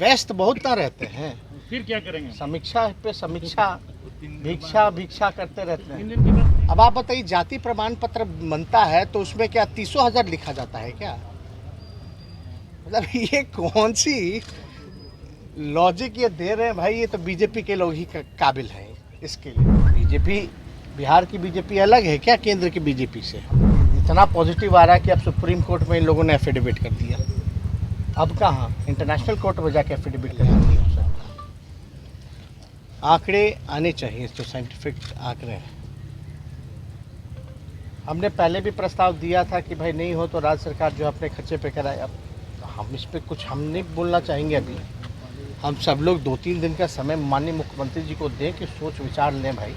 व्यस्त बहुत ना रहते हैं, फिर क्या करेंगे? समीक्षा पे समीक्षा, भिक्षा भिक्षा करते रहते हैं। 3 दिन के बाद अब आप बताइए, जाति प्रमाण पत्र बनता है तो उसमें क्या 30,000 लिखा जाता है क्या? मतलब ये कौन सी लॉजिक ये दे रहे हैं भाई? ये तो बीजेपी के लोग ही काबिल हैं इसके लिए। बीजेपी, बिहार की बीजेपी अलग है क्या केंद्र की बीजेपी से? इतना पॉजिटिव आ रहा है कि अब सुप्रीम कोर्ट में इन लोगों ने एफिडेविट कर दिया। अब कहाँ इंटरनेशनल कोर्ट में जाके एफिडेविट करना नहीं हो सकता। आंकड़े आने चाहिए जो साइंटिफिक आंकड़े हैं। हमने पहले भी प्रस्ताव दिया था कि भाई नहीं हो तो राज्य सरकार जो अपने खर्चे पे कराए। अब हम इस पर कुछ हम नहीं बोलना चाहेंगे अभी। हम सब लोग 2-3 दिन का समय माननीय मुख्यमंत्री जी को दें कि सोच विचार लें भाई,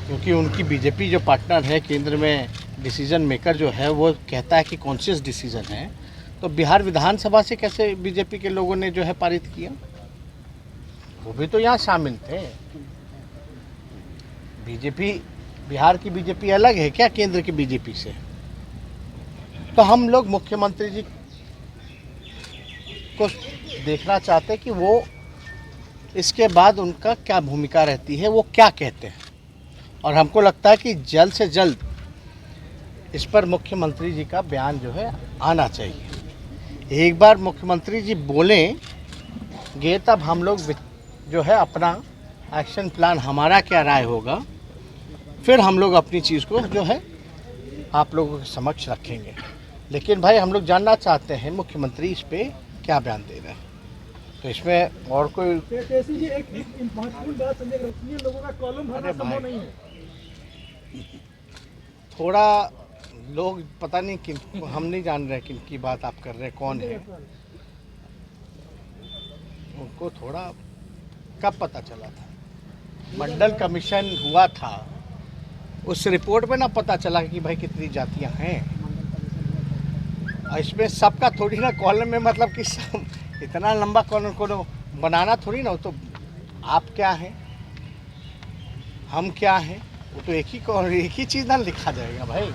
क्योंकि उनकी बीजेपी जो पार्टनर है केंद्र में, डिसीजन मेकर जो है वो कहता है कि कॉन्शियस डिसीजन है। तो बिहार विधानसभा से कैसे बीजेपी के लोगों ने जो है पारित किया? वो भी तो यहाँ शामिल थे। बीजेपी, बिहार की बीजेपी अलग है क्या केंद्र की बीजेपी से? तो हम लोग मुख्यमंत्री जी को देखना चाहते हैं कि वो इसके बाद उनका क्या भूमिका रहती है, वो क्या कहते हैं। और हमको लगता है कि जल्द से जल्द इस पर मुख्यमंत्री जी का बयान जो है आना चाहिए। एक बार मुख्यमंत्री जी बोलेंगे तब हम लोग जो है अपना एक्शन प्लान, हमारा क्या राय होगा, फिर हम लोग अपनी चीज़ को जो है आप लोगों के समक्ष रखेंगे। लेकिन भाई हम लोग जानना चाहते हैं मुख्यमंत्री इस पे क्या बयान दे रहे हैं। तो इसमें और कोई तेजस्वी जी, एक महत्वपूर्ण बात संजय रखिए, लोगों का कॉलम भरना संभव नहीं है। थोड़ा लोग पता नहीं किन, हम नहीं जान रहे किन की बात आप कर रहे हैं, कौन है। उनको थोड़ा कब पता चला था? मंडल कमीशन हुआ था, उस रिपोर्ट में ना पता चला कि भाई कितनी जातियां हैं। इसमें सबका थोड़ी ना कॉलम में, मतलब कि सब इतना लंबा कॉलम को बनाना थोड़ी ना। तो आप क्या हैं, हम क्या हैं, वो तो एक ही चीज़ ना लिखा जाएगा भाई।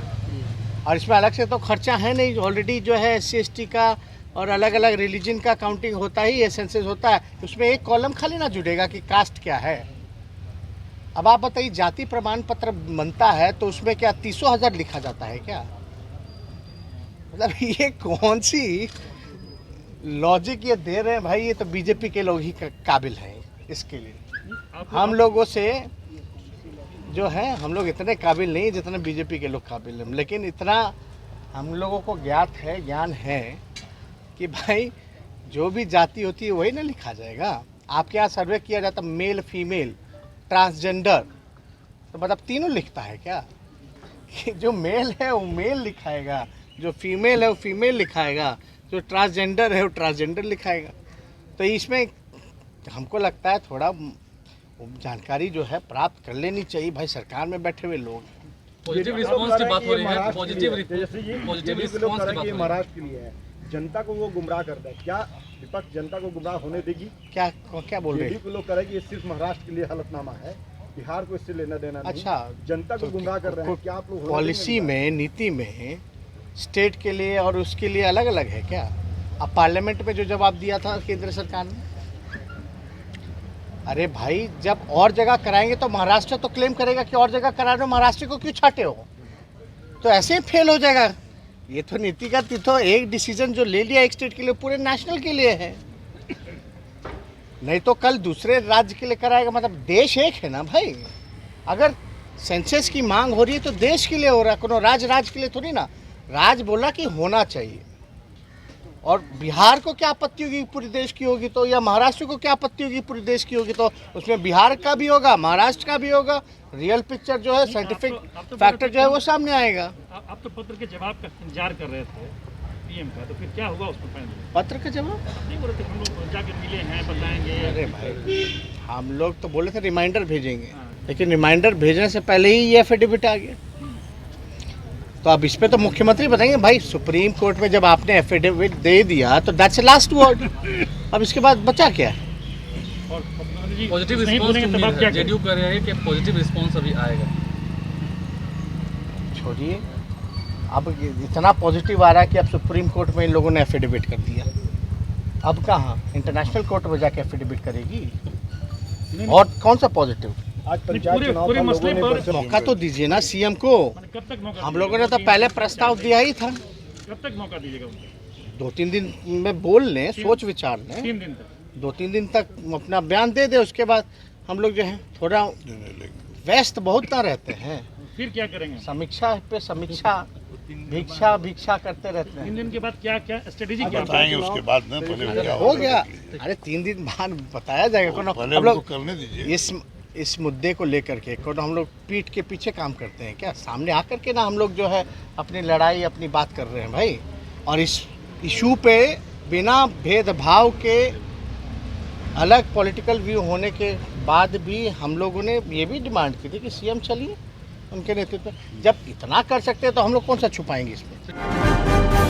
और इसमें अलग से तो खर्चा है नहीं, ऑलरेडी जो है SC/ST का और अलग अलग रिलीजन का काउंटिंग होता ही है, सेंसस होता है। उसमें एक कॉलम खाली ना जुड़ेगा कि कास्ट क्या है। अब आप बताइए, जाति प्रमाण पत्र बनता है तो उसमें क्या 30,000 लिखा जाता है क्या? मतलब ये कौन सी लॉजिक ये दे रहे हैं भाई? ये तो बीजेपी के लोग ही काबिल हैं इसके लिए। हम लोगों से जो है, हम लोग इतने काबिल नहीं जितने बीजेपी के लोग काबिल हैं। लेकिन इतना हम लोगों को ज्ञान है कि भाई जो भी जाति होती है वही ना लिखा जाएगा। आपके यहाँ सर्वे किया जाता मेल, फीमेल, ट्रांसजेंडर, तो मतलब तीनों लिखता है क्या? जो मेल है वो मेल लिखाएगा, जो फीमेल है वो फीमेल लिखाएगा, जो ट्रांसजेंडर है वो ट्रांसजेंडर लिखाएगा। तो इसमें हमको लगता है थोड़ा जानकारी जो है प्राप्त कर लेनी चाहिए भाई, सरकार में बैठे हुए लोग। पॉजिटिव रिस्पांस की बात हो रही है, पॉजिटिव रिस्पांस की बात है। महाराष्ट्र के लिए है, जनता को वो गुमराह करता है। क्या विपक्ष जनता को गुमराह होने देगी? क्या बोल रहे हैं? लोग कह रहे हैं कि ये सिर्फ महाराष्ट्र के लिए हलफनामा है, बिहार को इससे लेना देना नहीं। अच्छा, जनता को गुमराह कर रहे हैं। क्या आप लोग पॉलिसी में, नीति में स्टेट के लिए और उसके लिए अलग अलग है क्या? अब पार्लियामेंट में जो जवाब दिया था केंद्र सरकार ने, अरे भाई जब और जगह कराएंगे तो महाराष्ट्र तो क्लेम करेगा कि और जगह करा रहे हो, महाराष्ट्र को क्यों छाटे हो? तो ऐसे ही फेल हो जाएगा। ये तो नीतिगत, तो एक डिसीजन जो ले लिया एक स्टेट के लिए, पूरे नेशनल के लिए है। नहीं तो कल दूसरे राज्य के लिए कराएगा। मतलब देश एक है ना भाई। अगर सेंसस की मांग हो रही है तो देश के लिए हो रहा है, कोनो राज्य के लिए थोड़ी ना। राज बोला कि होना चाहिए। और बिहार को क्या आपत्ति होगी पूरे देश की होगी तो, या महाराष्ट्र को क्या आपत्ति होगी पूरे देश की होगी तो, उसमें बिहार का भी होगा, महाराष्ट्र का भी होगा। रियल पिक्चर जो है, साइंटिफिक फैक्टर जो है वो सामने आएगा। आप तो पत्र के जवाब का इंतजार कर रहे थे PM का, तो फिर क्या हुआ उसको? पत्र का जवाब नहीं बोल रहे थे, हम लोग जाके मिले हैं, बताएंगे। अरे भाई हम लोग तो बोले थे रिमाइंडर भेजेंगे, लेकिन रिमाइंडर भेजने से पहले ही ये एफिडेविट आ गया। तो अब इस पे तो मुख्यमंत्री बताएंगे भाई। सुप्रीम कोर्ट में जब आपने एफिडेविट दे दिया तो दैट्स लास्ट वर्ड। अब इसके बाद बचा क्या? और पॉजिटिव रिस्पांस जेडीयू कर रहे हैं कि पॉजिटिव रिस्पांस अभी आएगा। छोड़िए, अब इतना पॉजिटिव आ रहा है कि अब सुप्रीम कोर्ट में इन लोगों ने एफिडेविट कर दिया। अब कहाँ इंटरनेशनल कोर्ट में जाके एफिडेविट करेगी? और कौन सा पॉजिटिव? आज पूरे- पंचायत चुनाव पूरे था, मसले लोगों ने पर- बरसे मौका तो दीजिए ना सीएम को। मैंने कब तक मौका हम दीजिएगा? लोगों ने तो पहले प्रस्ताव दिया ही था। कब तक मौका दीजिएगा उनको? 2-3 दिन में बोल लें, सोच विचार लें, 3 दिन तक। 2-3 दिन तक अपना बयान दे दे। उसके बाद हम लोग जो है थोड़ा व्यस्त बहुत ना रहते हैं, फिर क्या करेंगे? समीक्षा पे समीक्षा, भिक्षा भिक्षा करते रहते 3 हैं। दिन के बाद क्या क्या स्ट्रेटेजी क्या बताएंगे उसके बाद ना, पहले क्या हो गया। अरे 3 दिन बाद बताया जाएगा। कौन पहले हम उनको लोग करने दीजिए। इस मुद्दे को लेकर के कौन हम लोग पीठ के पीछे काम करते हैं क्या? सामने आकर के ना हम लोग जो है अपनी लड़ाई अपनी बात कर रहे हैं भाई। और इस इशू पे बिना भेदभाव के अलग पॉलिटिकल व्यू होने के बाद भी हम लोगों ने ये भी डिमांड की थी कि सीएम चलिए उनके नेतृत्व में। जब इतना कर सकते हैं तो हम लोग कौन सा छुपाएंगे इसमें।